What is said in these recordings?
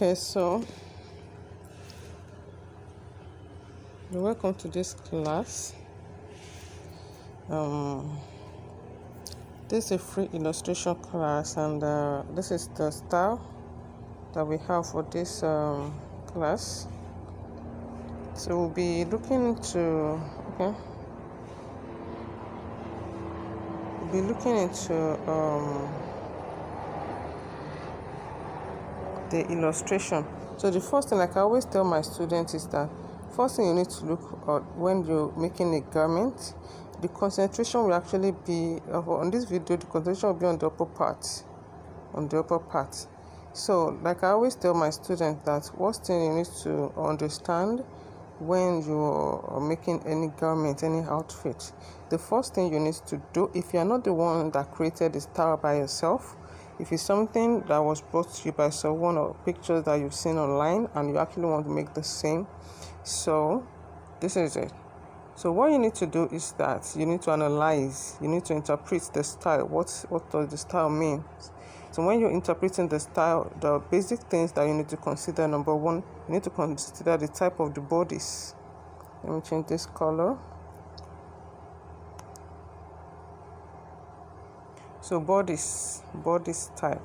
Okay, so welcome to this class. This is a free illustration class, and this is the style that we have for this class. So we'll be looking into the illustration. So the first thing, like I always tell my students, is that first thing you need to look at when you're making a garment, the concentration will actually be on this video. The concentration will be on the upper part. So like I always tell my students, that first thing you need to understand when you're making any garment, any outfit, the first thing you need to do, if you're not the one that created the style by yourself, if it's something that was brought to you by someone or pictures that you've seen online and you actually want to make the same, so this is it. So what you need to do is that you need to analyze, you need to interpret the style. What does the style mean? So when you're interpreting the style, the basic things that you need to consider: number one, you need to consider the type of the bodies. Let me change this color. So bodies type.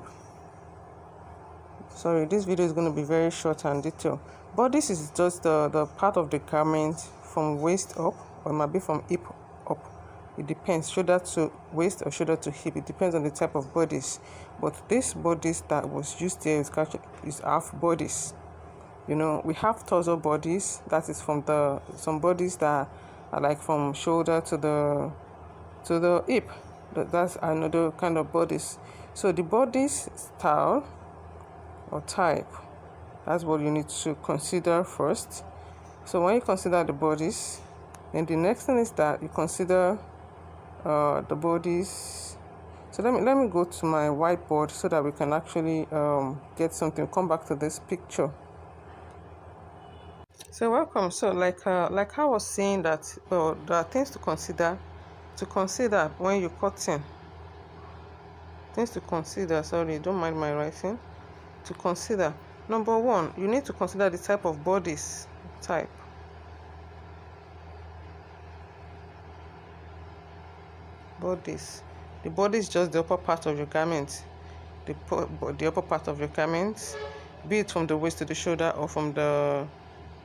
Sorry, this video is going to be very short and detailed. Bodies is just the part of the garment from waist up, or it might be from hip up. It depends, shoulder to waist or shoulder to hip. It depends on the type of bodies. But this bodies that was used here is half bodies. You know, we have torso bodies. That is from some bodies that are like from shoulder to the hip. That's another kind of bodies. So the bodies style or type, that's what you need to consider first. So when you consider the bodies, then the next thing is that you consider the bodies. So let me go to my whiteboard so that we can actually get something. Come back to this picture. So welcome. So like I was saying, that there are things to consider when you're cutting. Things to consider. Sorry, don't mind my writing. To consider. Number one, you need to consider the type of bodies. Type. Bodies. The body is just the upper part of your garment. The upper part of your garment, be it from the waist to the shoulder or from the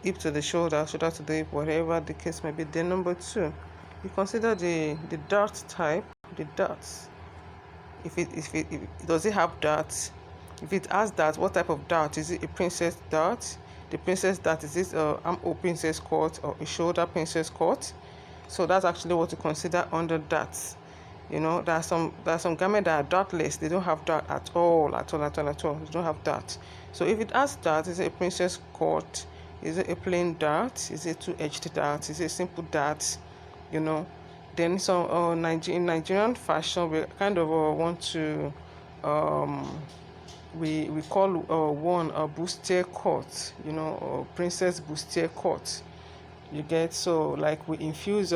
hip to the shoulder to the hip, whatever the case may be. Then number two, you consider the dart type. The darts. If it does it have darts? If it has darts, what type of dart? Is it a princess dart? The princess dart, is it arm or princess cut or a shoulder princess cut? So that's actually what to consider under darts. You know, there are some garments that are dartless. They don't have dart at all. They don't have dart. So if it has dart, is it a princess cut? Is it a plain dart? Is it two-edged dart? Is it a simple dart? You know. Then some in Nigerian fashion, we kind of want to we call one a bustier cut, you know, or princess bustier cut. You get, so like we infuse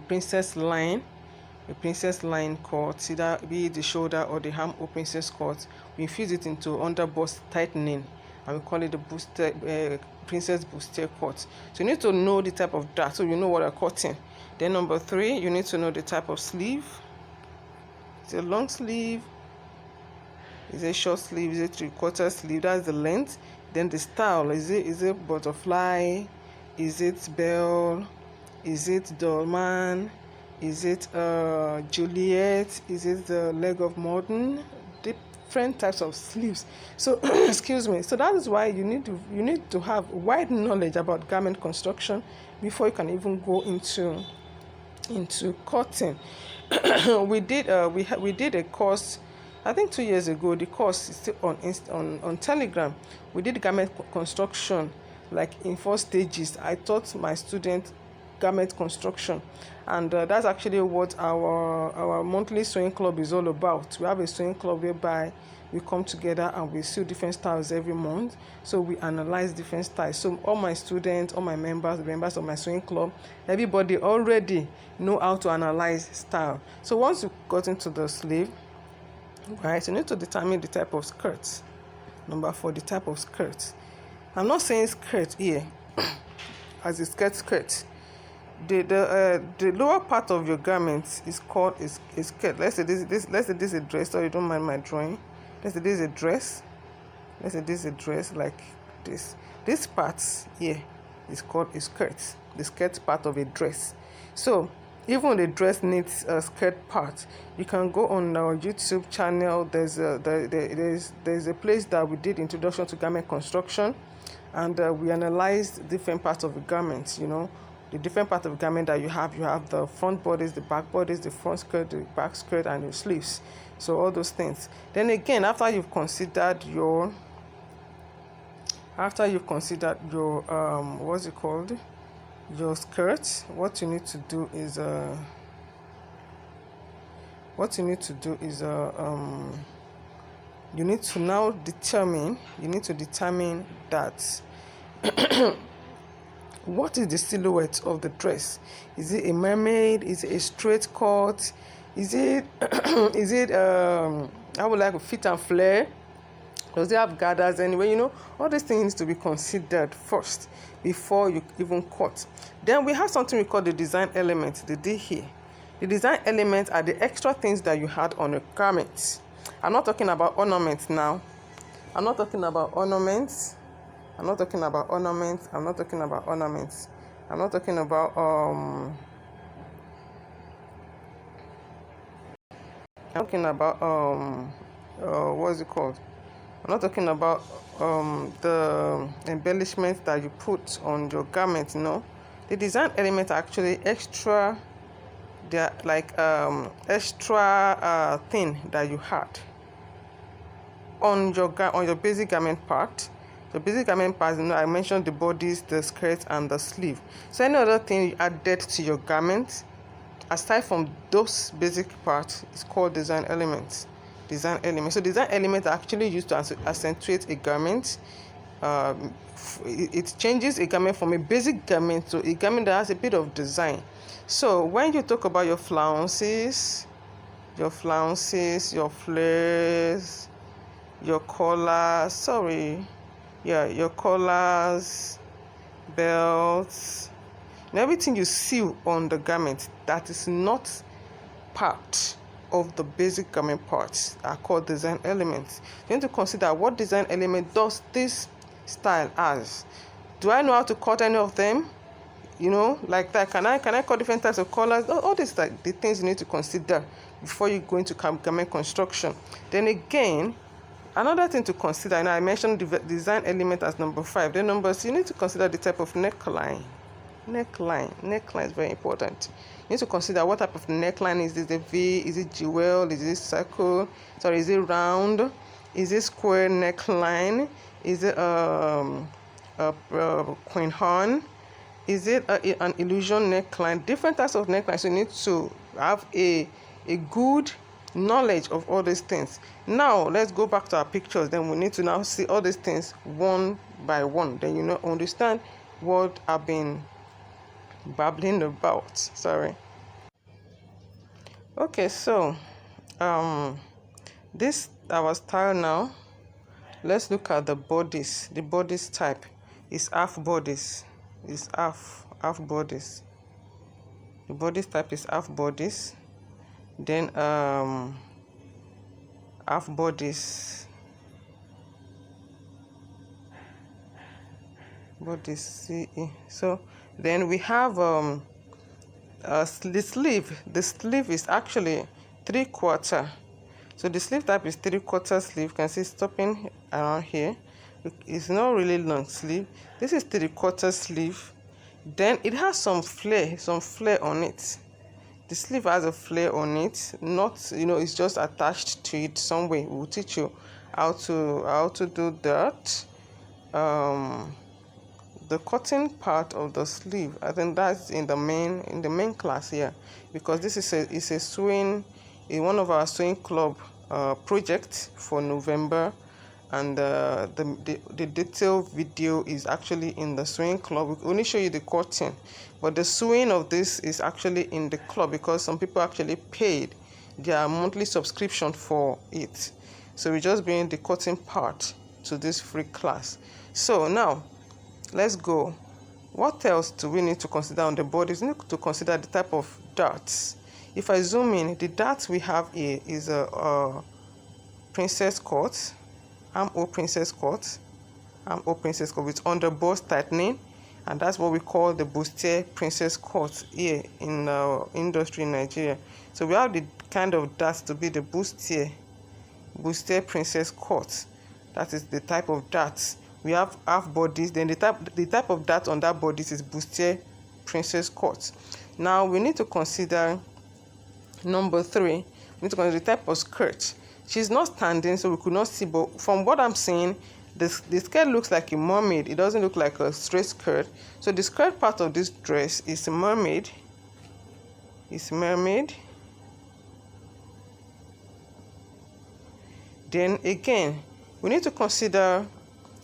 princess line, a princess line cut, either be it the shoulder or the arm or princess cut. We infuse it into underbust tightening, and we call it the princess bustier cut. So you need to know the type of dart, so you know what you're cutting. Then number three, you need to know the type of sleeve. Is it a long sleeve? Is it short sleeve? Is it three-quarter sleeve? That's the length. Then the style, is it butterfly? Is it bell? Is it dolman? Is it Juliet? Is it the leg of modern? Different types of sleeves. So excuse me. So that is why you need to have wide knowledge about garment construction before you can even go into cutting. we did a course, I think 2 years ago. The course is still on Telegram. We did garment construction, like in 4 stages. I taught my students garment construction, and that's actually what our monthly sewing club is all about. We have a sewing club whereby we come together and we sew different styles every month. So we analyze different styles. So all my students, all my members, the members of my sewing club, everybody already know how to analyze style. So once you got into the sleeve, Right, you need to determine the type of skirt. Number 4, the type of skirt. I'm not saying skirt here as a skirt. The lower part of your garment is called a skirt. Let's say this is a dress. So you don't mind my drawing. Let's say this is a dress. Let's say this is a dress like this. This part here is called a skirt. The skirt part of a dress. So even the dress needs a skirt part. You can go on our YouTube channel. There's a place that we did introduction to garment construction, and we analyzed different parts of the garments. The different parts of the garment that you have the front bodies, the back bodies, the front skirt, the back skirt, and your sleeves. So all those things. Then again, after you've considered your what's it called, your skirt, what you need to do is you need to now determine that what is the silhouette of the dress. Is it a mermaid? Is it a straight cut? Is it I would like a fit and flare? Does it have gathers anyway? All these things need to be considered first before you even cut. Then we have something we call the design element, the D here. The design elements are the extra things that you had on your garments. I'm not talking about ornaments now. I'm not talking about ornaments. I'm talking about what's it called? I'm not talking about the embellishments that you put on your garment. The design elements are actually extra. They're like extra thing that you had on your basic garment part. The basic garment part, I mentioned the bodies, the skirt, and the sleeve. So any other thing you added to your garment aside from those basic parts is called design elements. So design elements are actually used to accentuate a garment. It changes a garment from a basic garment to a garment that has a bit of design. So when you talk about your flounces, your flares, your collars, your collars, belts, and everything you see on the garment that is not part of the basic garment parts are called design elements. You need to consider what design element does this style as. Do I know how to cut any of them? Like that. Can I cut different types of colors? All these like the things you need to consider before you go into garment construction. Then again, another thing to consider, and I mentioned the design element as number 5. Then number 6, you need to consider the type of neckline. Neckline is very important. You need to consider what type of neckline is this. A V? Is it jewel? Is it circle? Is it round? Is it square neckline? Is it queen horn? Is it an illusion neckline? Different types of necklines. So you need to have a good knowledge of all these things. Now let's go back to our pictures. Then we need to now see all these things one by one. Then understand what I've been babbling about. Sorry. Okay, so this our style now. Let's look at the bodies. The bodies type is half bodies. Half bodies. The bodies type is half bodies. Then half bodies. CE. So then we have the sleeve. The sleeve is actually 3/4. So the sleeve type is 3/4 sleeve. You can see stopping around here. It's not really long sleeve. This is 3/4 sleeve. Then it has some flare on it. The sleeve has a flare on it. Not, it's just attached to it some way. We'll teach you how to do that. The cutting part of the sleeve, I think that's in the main class here, because this is a sewing, in one of our sewing club projects for November, and the detailed video is actually in the sewing club. We only show you the cutting, but the sewing of this is actually in the club, because some people actually paid their monthly subscription for it. So we just bring the cutting part to this free class. So now let's go. What else do we need to consider on the bodies? We need to consider the type of darts. If I zoom in, the darts we have here is a princess cut, armhole princess cut, armhole princess cut with under bust tightening, and that's what we call the bustier princess cut here in industry in Nigeria. So we have the kind of darts to be the bustier princess cut. That is the type of darts. We have half bodies, then the type of dart on that bodies is bustier princess cut. Now we need to consider number 3. We need to consider the type of skirt. She's not standing, so we could not see, but from what I'm seeing, the skirt looks like a mermaid. It doesn't look like a straight skirt. So the skirt part of this dress is a mermaid. It's mermaid. Then again, we need to consider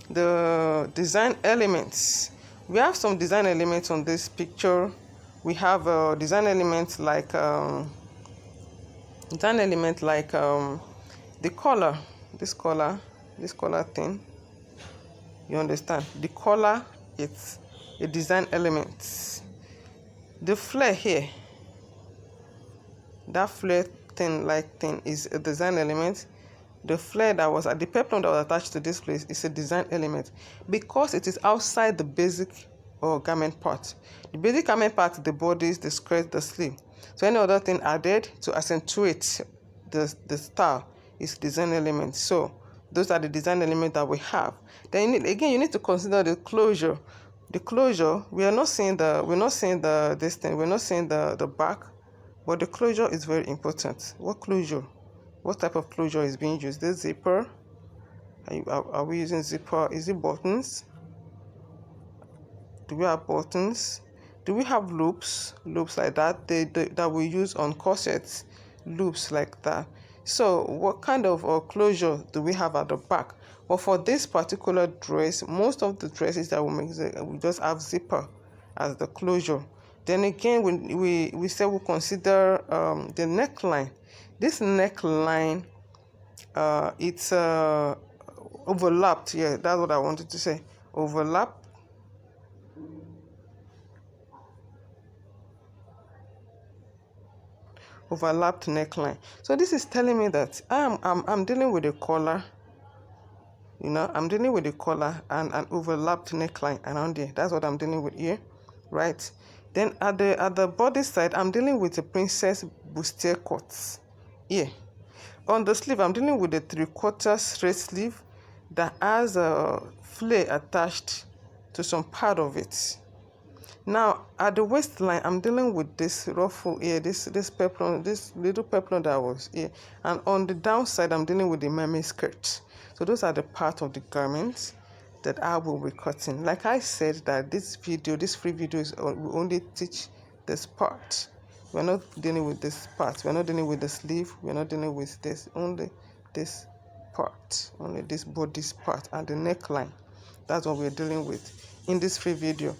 the design elements. We have some design elements on this picture. We have design elements like the collar, this collar thing. You understand? The collar, it's a design element. The flare here, that flare thing is a design element. The flare that was at the peplum that was attached to this place is a design element because it is outside the basic or garment part. The basic garment part, the bodies, the skirt, the sleeve. So any other thing added to accentuate the style is design element. So those are the design elements that we have. Then you need to consider the closure. The closure, we're not seeing the back, but the closure is very important. What closure? What type of closure is being used? The zipper. Are we using zipper? Is it buttons? Do we have buttons? Do we have loops? Loops like that that we use on corsets. Loops like that. So what kind of closure do we have at the back? Well, for this particular dress, most of the dresses that we make, we just have zipper as the closure. Then again, we say we consider the neckline. This neckline, it's overlapped. Yeah, that's what I wanted to say. Overlapped neckline. So this is telling me that I'm dealing with a collar. I'm dealing with a collar and an overlapped neckline around there. That's what I'm dealing with here, right? Then at the body side, I'm dealing with a princess bustier cut. Here, on the sleeve, I'm dealing with a 3/4 straight sleeve that has a flare attached to some part of it. Now at the waistline, I'm dealing with this ruffle here, this peplum, this little peplum that was here, and on the downside, I'm dealing with the mermaid skirt. So those are the part of the garments that I will be cutting. Like I said, that this free video will only teach this part. We're not dealing with this part. We're not dealing with the sleeve. We're not dealing with this. Only this part. Only this body's part and the neckline. That's what we're dealing with in this free video.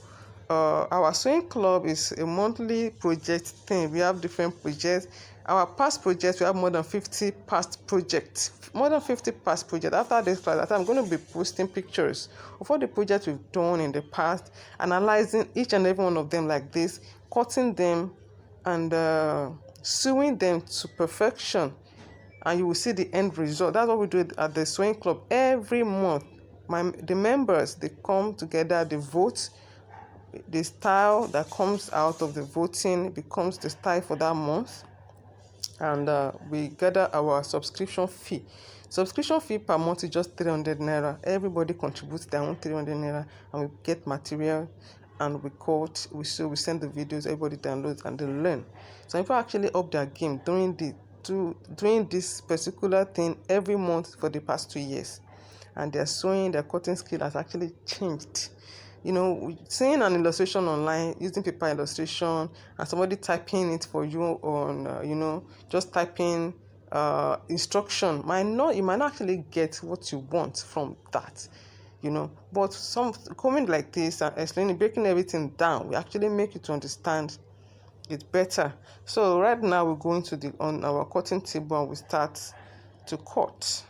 Our sewing club is a monthly project thing. We have different projects. Our past projects, we have more than 50 past projects. After this class, I'm going to be posting pictures of all the projects we've done in the past, analyzing each and every one of them like this, cutting them and sewing them to perfection, and you will see the end result. That's what we do at the sewing club every month. The members, they come together, they vote. The style that comes out of the voting becomes the style for that month, and we gather our subscription fee. Subscription fee per month is just 300 naira. Everybody contributes their own 300 naira, and we get material, and we send the videos, everybody downloads and they learn. So people actually up their game doing this particular thing every month for the past 2 years, and their sewing, their cutting skill has actually changed. Seeing an illustration online, using paper illustration, and somebody typing it for you on, just typing instruction, you might not actually get what you want from that, But some coming like this and explaining, breaking everything down, we actually make you to understand it's better. So right now we're going to the on our cutting table and we start to cut.